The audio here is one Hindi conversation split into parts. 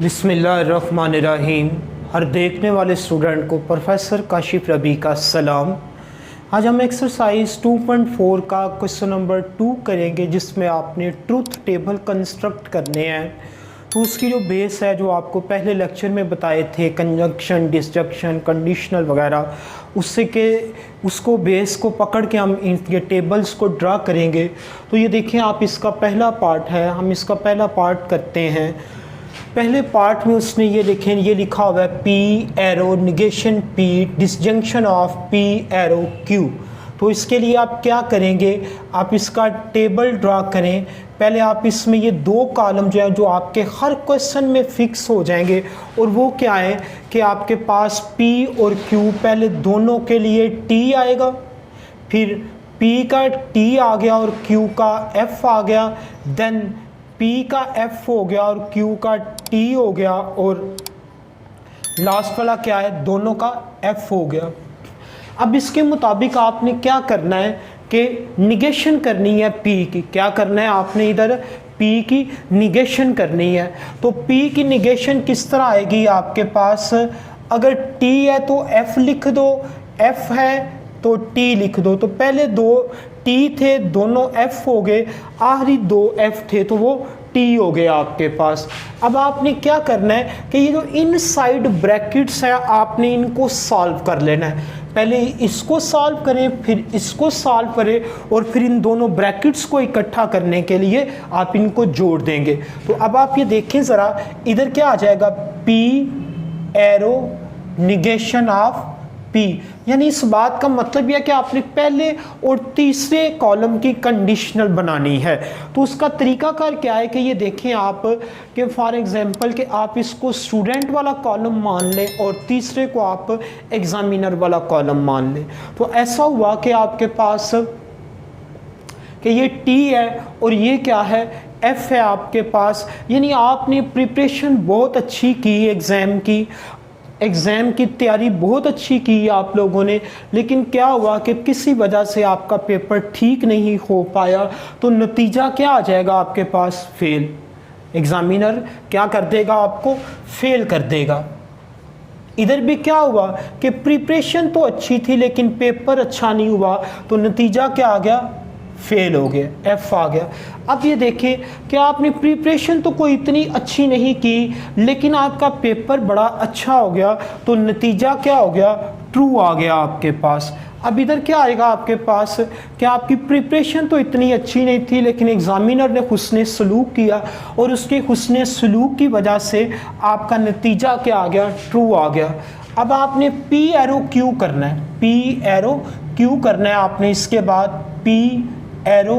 बिस्मिल्लाहिर्रहमानिर्रहीम। हर देखने वाले स्टूडेंट को प्रोफेसर काशिफ रबी का सलाम। आज हम एक्सरसाइज 2.4 का क्वेश्चन नंबर 2 करेंगे, जिसमें आपने ट्रूथ टेबल कंस्ट्रक्ट करने हैं। तो उसकी जो बेस है, जो आपको पहले लेक्चर में बताए थे, कंजंक्शन, डिसजंक्शन, कंडीशनल वगैरह, उसको बेस को पकड़ के हम ये टेबल्स को ड्रा करेंगे। तो ये देखें आप, इसका पहला पार्ट है, हम इसका पहला पार्ट करते हैं। पहले पार्ट में उसने ये देखें, ये लिखा हुआ है P arrow negation P disjunction of P arrow Q. तो इसके लिए आप क्या करेंगे, आप इसका टेबल ड्रा करें। पहले आप इसमें ये दो कॉलम जो है, जो आपके हर क्वेश्चन में फिक्स हो जाएंगे, और वो क्या है कि आपके पास P और Q पहले दोनों के लिए T आएगा, फिर P का T आ गया और Q का F आ गया, देन P का F हो गया और Q का T हो गया, और लास्ट वाला क्या है, दोनों का F हो गया। अब इसके मुताबिक आपने क्या करना है कि निगेशन करनी है P की। क्या करना है आपने, इधर P की निगेशन करनी है। तो P की निगेशन किस तरह आएगी आपके पास, अगर T है तो F लिख दो, F है तो T लिख दो। तो पहले दो T थे, दोनों F हो गए, आखिरी दो F थे तो वो T हो गया आपके पास। अब आपने क्या करना है कि ये जो इनसाइड ब्रैकेट्स है, आपने इनको सॉल्व कर लेना है। पहले इसको सॉल्व करें, फिर इसको सॉल्व करें, और फिर इन दोनों ब्रैकेट्स को इकट्ठा करने के लिए आप इनको जोड़ देंगे। तो अब आप ये देखें ज़रा, इधर क्या आ जाएगा, P arrow negation of P। यानी इस बात का मतलब यह है कि आपने पहले और तीसरे कॉलम की कंडीशनल बनानी है। तो उसका तरीकाकार क्या है कि ये देखें आप, कि फॉर एग्जांपल कि आप इसको स्टूडेंट वाला कॉलम मान लें और तीसरे को आप एग्जामिनर वाला कॉलम मान लें। तो ऐसा हुआ कि आपके पास कि ये T है और ये क्या है, F है आपके पास। यानी आपने प्रिपरेशन बहुत अच्छी की, एग्ज़ाम की तैयारी बहुत अच्छी की आप लोगों ने, लेकिन क्या हुआ कि किसी वजह से आपका पेपर ठीक नहीं हो पाया, तो नतीजा क्या आ जाएगा आपके पास, फेल। एग्ज़ामिनर क्या कर देगा, आपको फेल कर देगा। इधर भी क्या हुआ कि प्रिपरेशन तो अच्छी थी लेकिन पेपर अच्छा नहीं हुआ, तो नतीजा क्या आ गया, फेल हो गया, F आ गया। अब ये देखें कि आपने प्रिपरेशन तो कोई इतनी अच्छी नहीं की, लेकिन आपका पेपर बड़ा अच्छा हो गया, तो नतीजा क्या हो गया, ट्रू आ गया आपके पास। अब इधर क्या आएगा आपके पास कि आपकी प्रिपरेशन तो इतनी अच्छी नहीं थी, लेकिन एग्जामिनर ने हुस्ने सलूक किया, और उसके हुस्ने सलूक की वजह से आपका नतीजा क्या आ गया, ट्रू आ गया। अब आपने P एरो Q करना है, P एरो Q करना है आपने, इसके बाद P एरो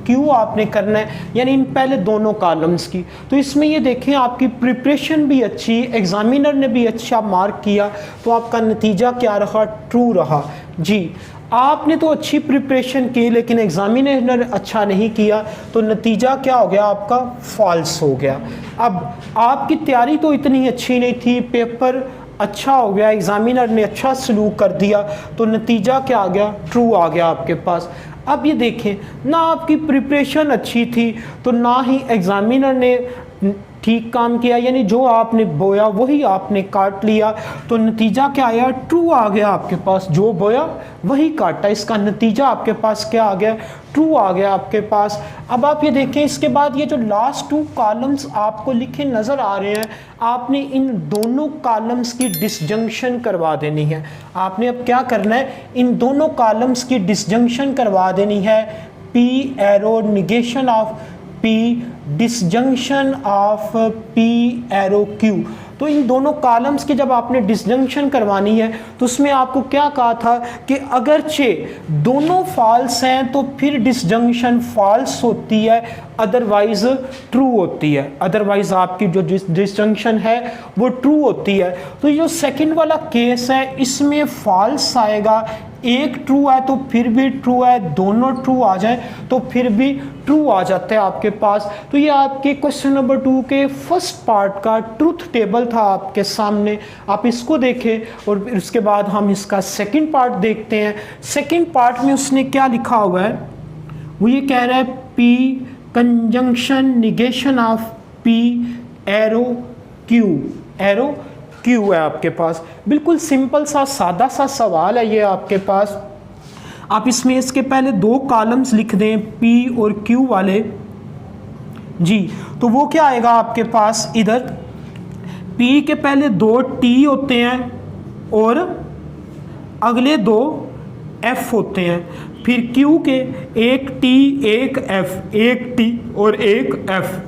Q आपने करना है, यानी इन पहले दोनों कॉलम्स की। तो इसमें ये देखें, आपकी प्रिपरेशन भी अच्छी, एग्जामिनर ने भी अच्छा मार्क किया, तो आपका नतीजा क्या रहा, ट्रू रहा। जी, आपने तो अच्छी प्रिपरेशन की लेकिन एग्जामिनर ने अच्छा नहीं किया, तो नतीजा क्या हो गया, आपका फॉल्स हो गया। अब आपकी तैयारी तो इतनी अच्छी नहीं थी, पेपर अच्छा हो गया, एग्जामिनर ने अच्छा सलूक कर दिया, तो नतीजा क्या आ गया, ट्रू आ गया आपके पास। अब ये देखें, ना आपकी प्रिपरेशन अच्छी थी, तो ना ही एग्जामिनर ने ठीक काम किया, यानी जो आपने बोया वही आपने काट लिया, तो नतीजा क्या आया, ट्रू आ गया आपके पास। जो बोया वही काटा, इसका नतीजा आपके पास क्या आ गया, ट्रू आ गया आपके पास। अब आप ये देखें, इसके बाद ये जो लास्ट टू कॉलम्स आपको लिखे नज़र आ रहे हैं, आपने इन दोनों कॉलम्स की डिसजंक्शन करवा देनी है। आपने अब क्या करना है, इन दोनों कॉलम्स की डिसजंक्शन करवा देनी है। P arrow negation of P disjunction of P arrow Q। तो इन दोनों कॉलम्स की जब आपने डिसजंक्शन करवानी है, तो उसमें आपको क्या कहा था कि अगरचे दोनों फॉल्स हैं तो फिर डिसजंक्शन फॉल्स होती है, अदरवाइज ट्रू होती है। अदरवाइज आपकी जो डिसजंक्शन है वो ट्रू होती है। तो ये जो सेकंड वाला केस है, इसमें फॉल्स आएगा, एक ट्रू है तो फिर भी ट्रू है, दोनों ट्रू आ जाए तो फिर भी ट्रू आ जाता है आपके पास। तो ये आपके क्वेश्चन नंबर 2 के फर्स्ट पार्ट का ट्रूथ टेबल था आपके सामने, आप इसको देखें और फिर उसके बाद हम इसका सेकंड पार्ट देखते हैं। सेकंड पार्ट में उसने क्या लिखा हुआ है, वो ये कह रहा है P conjunction negation of P arrow Q, arrow Q है आपके पास। बिल्कुल सिंपल सा सादा सा सवाल है ये आपके पास। आप इसमें इसके पहले दो कॉलम्स लिख दें पी और क्यू वाले जी, तो वो क्या आएगा आपके पास, इधर पी के पहले दो टी होते हैं और अगले दो एफ होते हैं, फिर क्यू के एक टी एक एफ, एक टी और एक एफ।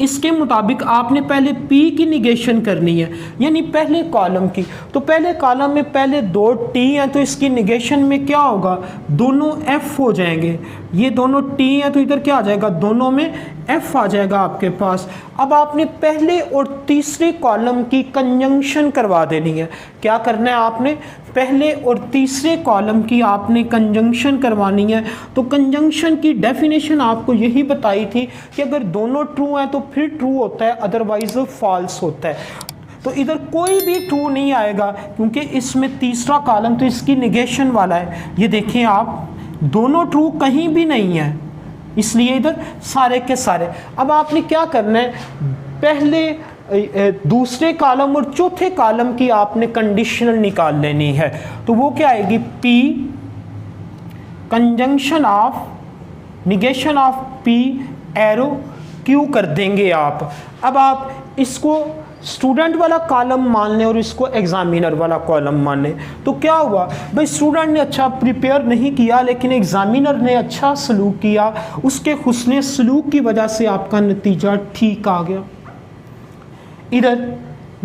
इसके मुताबिक आपने पहले P की निगेशन करनी है, यानी पहले कॉलम की। तो पहले कॉलम में पहले दो T हैं तो इसकी निगेशन में क्या होगा, दोनों F हो जाएंगे। ये दोनों T हैं तो इधर क्या आ जाएगा, दोनों में F आ जाएगा आपके पास। अब आपने पहले और तीसरे कॉलम की कंजंक्शन करवा देनी है। क्या करना है आपने, पहले और तीसरे कॉलम की आपने कंजंक्शन करवानी है। तो कंजंक्शन की डेफिनेशन आपको यही बताई थी कि अगर दोनों ट्रू हैं तो फिर ट्रू होता है, अदरवाइज फॉल्स होता है। तो इधर कोई भी ट्रू नहीं आएगा क्योंकि इसमें तीसरा कॉलम तो इसकी निगेशन वाला है। ये देखें आप, दोनों ट्रू कहीं भी नहीं है, इसलिए इधर सारे के सारे। अब आपने क्या करना है, पहले दूसरे कॉलम और चौथे कॉलम की आपने कंडीशनल निकाल लेनी है। तो वो क्या आएगी, P conjunction of negation of P arrow Q कर देंगे आप। अब आप इसको स्टूडेंट वाला कॉलम मान लें और इसको एग्जामिनर वाला कॉलम मान लें, तो क्या हुआ भाई, स्टूडेंट ने अच्छा प्रिपेयर नहीं किया लेकिन एग्जामिनर ने अच्छा सलूक किया, उसके हुस्ने सलूक की वजह से आपका नतीजा ठीक आ गया। इधर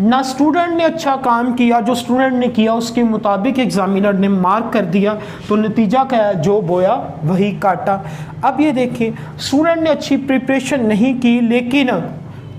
ना स्टूडेंट ने अच्छा काम किया, जो स्टूडेंट ने किया उसके मुताबिक एग्जामिनर ने मार्क कर दिया, तो नतीजा क्या है, जो बोया वही काटा। अब ये देखिए, स्टूडेंट ने अच्छी प्रिपरेशन नहीं की लेकिन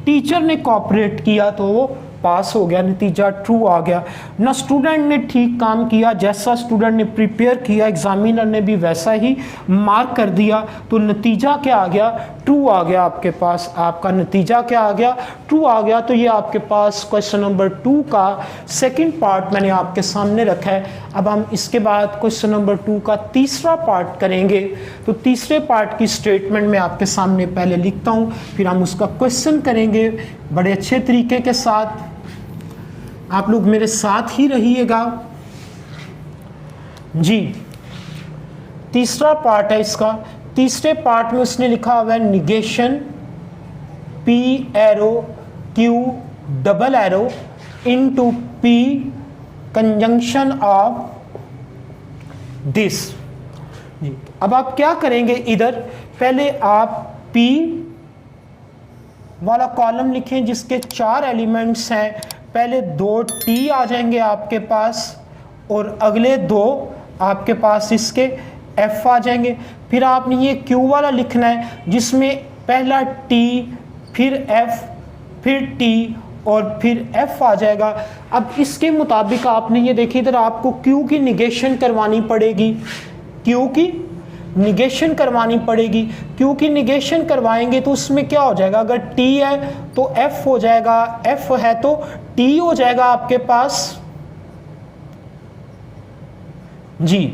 टीचर ने कोऑपरेट किया तो वो पास हो गया, नतीजा ट्रू आ गया। ना स्टूडेंट ने ठीक काम किया, जैसा स्टूडेंट ने प्रिपेयर किया एग्जामिनर ने भी वैसा ही मार्क कर दिया, तो नतीजा क्या आ गया, ट्रू आ गया आपके पास। आपका नतीजा क्या आ गया, ट्रू आ गया। तो ये आपके पास क्वेश्चन नंबर 2 का सेकंड पार्ट मैंने आपके सामने रखा है। अब हम इसके बाद क्वेश्चन नंबर 2 का तीसरा पार्ट करेंगे। तो तीसरे पार्ट की स्टेटमेंट मैं आपके सामने पहले लिखता हूँ, फिर हम उसका क्वेश्चन करेंगे बड़े अच्छे तरीके के साथ। आप लोग मेरे साथ ही रहिएगा जी। तीसरा पार्ट है इसका। तीसरे पार्ट में उसने लिखा हुआ है negation P arrow Q double arrow into P conjunction of this. अब आप क्या करेंगे, इधर पहले आप P वाला कॉलम लिखें जिसके 4 एलिमेंट्स हैं। पहले 2 T आ जाएंगे आपके पास और अगले 2 आपके पास इसके F आ जाएंगे। फिर आपने ये Q वाला लिखना है जिसमें पहला T फिर F फिर T और फिर F आ जाएगा। अब इसके मुताबिक आपने ये देखिए, इधर आपको Q की निगेशन करवानी पड़ेगी, Q की निगेशन करवानी पड़ेगी। Q की निगेशन करवाएंगे तो उसमें क्या हो जाएगा, अगर T है तो F हो जाएगा, F है तो T हो जाएगा आपके पास जी।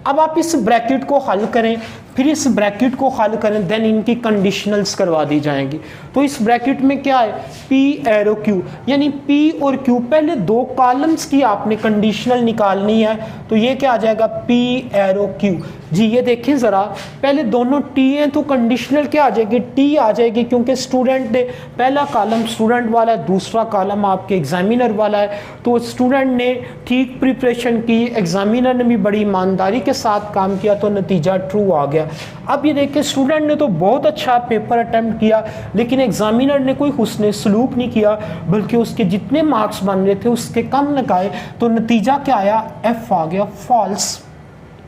अब आप इस ब्रैकेट को हल करें, फिर इस ब्रैकेट को हल करें, देन इनकी कंडीशनल्स करवा दी जाएंगी। तो इस ब्रैकेट में क्या है, P एरो Q, यानी P और Q पहले 2 कॉलम्स की आपने कंडीशनल निकालनी है। तो ये क्या आ जाएगा, P एरो Q जी। ये देखें ज़रा, पहले दोनों T हैं तो कंडीशनल क्या आ जाएगी, T आ जाएगी, क्योंकि स्टूडेंट ने पहला कॉलम स्टूडेंट वाला है, दूसरा कॉलम आपके एग्जामिनर वाला है। तो स्टूडेंट ने ठीक प्रिपरेशन की, एग्जामिनर ने भी बड़ी ईमानदारी के साथ काम किया, तो नतीजा ट्रू आ गया। अब ये देखिए, स्टूडेंट ने तो बहुत अच्छा पेपर अटेम्प्ट किया लेकिन एग्जामिनर ने कोई हुस्ने सलूक नहीं किया, बल्कि उसके जितने मार्क्स बन रहे थे उसके कम लगाए, तो नतीजा क्या आया, F आ गया, फॉल्स।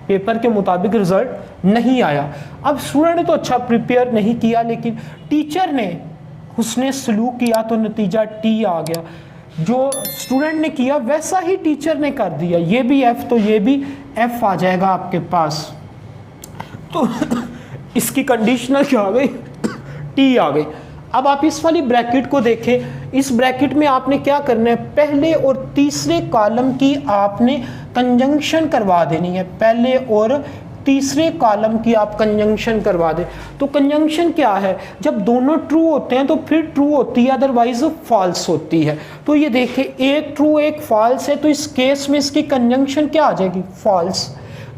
पेपर के मुताबिक रिजल्ट नहीं आया। अब स्टूडेंट ने तो अच्छा प्रिपेयर नहीं किया लेकिन टीचर ने हुस्ने सलूक किया तो नतीजा T आ गया। जो स्टूडेंट ने किया वैसा ही टीचर ने कर दिया, ये भी F तो ये भी F आ जाएगा आपके पास। तो इसकी कंडीशनल क्या आ गई, T आ गई। अब आप इस वाली ब्रैकेट को देखें, इस ब्रैकेट में आपने क्या करना है, पहले और तीसरे कॉलम की आपने कंजंक्शन करवा देनी है। पहले और तीसरे कॉलम की आप कंजंक्शन करवा दें। तो कंजंक्शन क्या है, जब दोनों ट्रू होते हैं तो फिर ट्रू होती है, अदरवाइज फॉल्स होती है। तो ये देखिए एक ट्रू एक फॉल्स है, तो इस केस में इसकी कंजंक्शन क्या आ जाएगी, फॉल्स।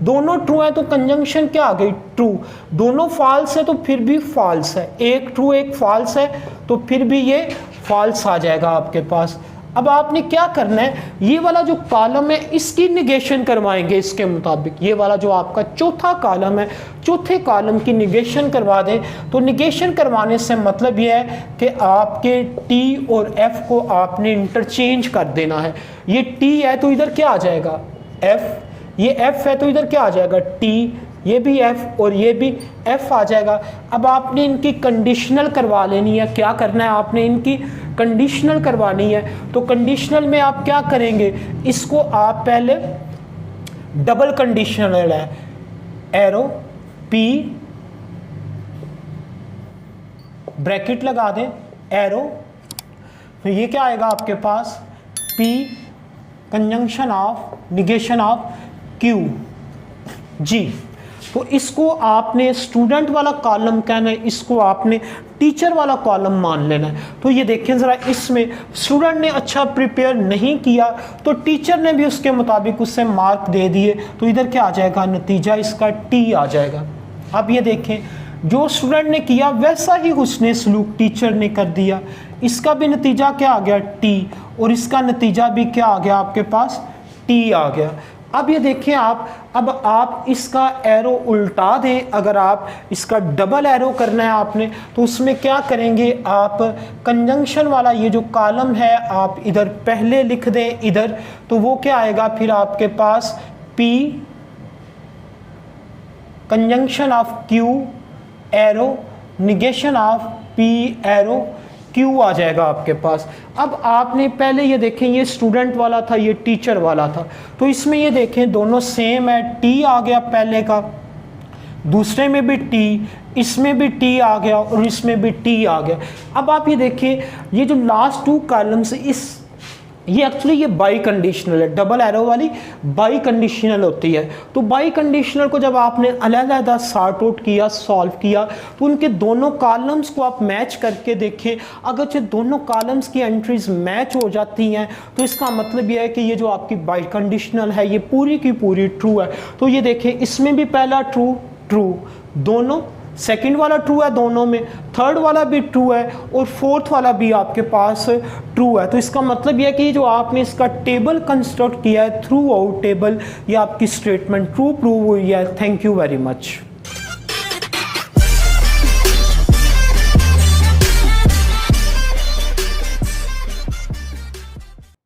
दोनों ट्रू है तो कंजंक्शन क्या आ गई, ट्रू। दोनों फॉल्स है तो फिर भी फॉल्स है, एक ट्रू एक फॉल्स है तो फिर भी ये फॉल्स आ जाएगा आपके पास। अब आपने क्या करना है, ये वाला जो कॉलम है इसकी निगेशन करवाएंगे इसके मुताबिक। ये वाला जो आपका चौथा कॉलम है, चौथे कॉलम की निगेशन करवा दें। तो निगेशन करवाने से मतलब ये है कि आपके टी और एफ को आपने इंटरचेंज कर देना है। ये टी है तो इधर क्या आ जाएगा, एफ। ये एफ है तो इधर क्या आ जाएगा, टी। ये भी एफ और ये भी एफ आ जाएगा। अब आपने इनकी कंडीशनल करवा लेनी है। क्या करना है, आपने इनकी कंडीशनल करवानी है। तो कंडीशनल में आप क्या करेंगे, इसको आप पहले डबल कंडीशनल है, एरो पी ब्रैकेट लगा दें, एरो, तो ये क्या आएगा आपके पास, P conjunction of negation of Q जी। तो इसको आपने स्टूडेंट वाला कॉलम कहना है, इसको आपने टीचर वाला कॉलम मान लेना है। तो ये देखें ज़रा, इसमें स्टूडेंट ने अच्छा प्रिपेयर नहीं किया तो टीचर ने भी उसके मुताबिक उससे मार्क दे दिए, तो इधर क्या आ जाएगा, नतीजा इसका टी आ जाएगा। अब ये देखें, जो स्टूडेंट ने किया वैसा ही हुस्ने सलूक टीचर ने कर दिया, इसका भी नतीजा क्या आ गया, टी, और इसका नतीजा भी क्या आ गया आपके पास, टी आ गया। अब ये देखें आप, अब आप इसका एरो उल्टा दें। अगर आप इसका डबल एरो करना है आपने, तो उसमें क्या करेंगे, आप कंजंक्शन वाला ये जो कॉलम है आप इधर पहले लिख दें इधर, तो वो क्या आएगा फिर आपके पास, P conjunction of Q arrow negation of P arrow Q आ जाएगा आपके पास। अब आपने पहले ये देखें, ये स्टूडेंट वाला था, ये टीचर वाला था, तो इसमें ये देखें दोनों सेम है, टी आ गया पहले का, दूसरे में भी टी, इसमें भी टी आ गया और इसमें भी टी आ गया। अब आप ये देखें, ये जो लास्ट टू कॉलम्स, इस ये एक्चुअली ये बाई कंडीशनल है, डबल एरो वाली बाई कंडीशनल होती है। तो बाई कंडीशनल को जब आपने अलग-अलग सॉर्ट आउट किया, सॉल्व किया, तो उनके दोनों कॉलम्स को आप मैच करके देखें। अगर जो दोनों कॉलम्स की एंट्रीज मैच हो जाती हैं तो इसका मतलब यह है कि ये जो आपकी बाई कंडीशनल है ये पूरी की पूरी ट्रू है। तो ये देखें, इसमें भी पहला ट्रू ट्रू, दोनों, सेकंड वाला ट्रू है दोनों में, थर्ड वाला भी ट्रू है और फोर्थ वाला भी आपके पास ट्रू है। तो इसका मतलब यह है कि जो आपने इसका टेबल कंस्ट्रक्ट किया है थ्रू आउट टेबल, ये आपकी स्टेटमेंट ट्रू प्रूव हुई है। Thank you very much.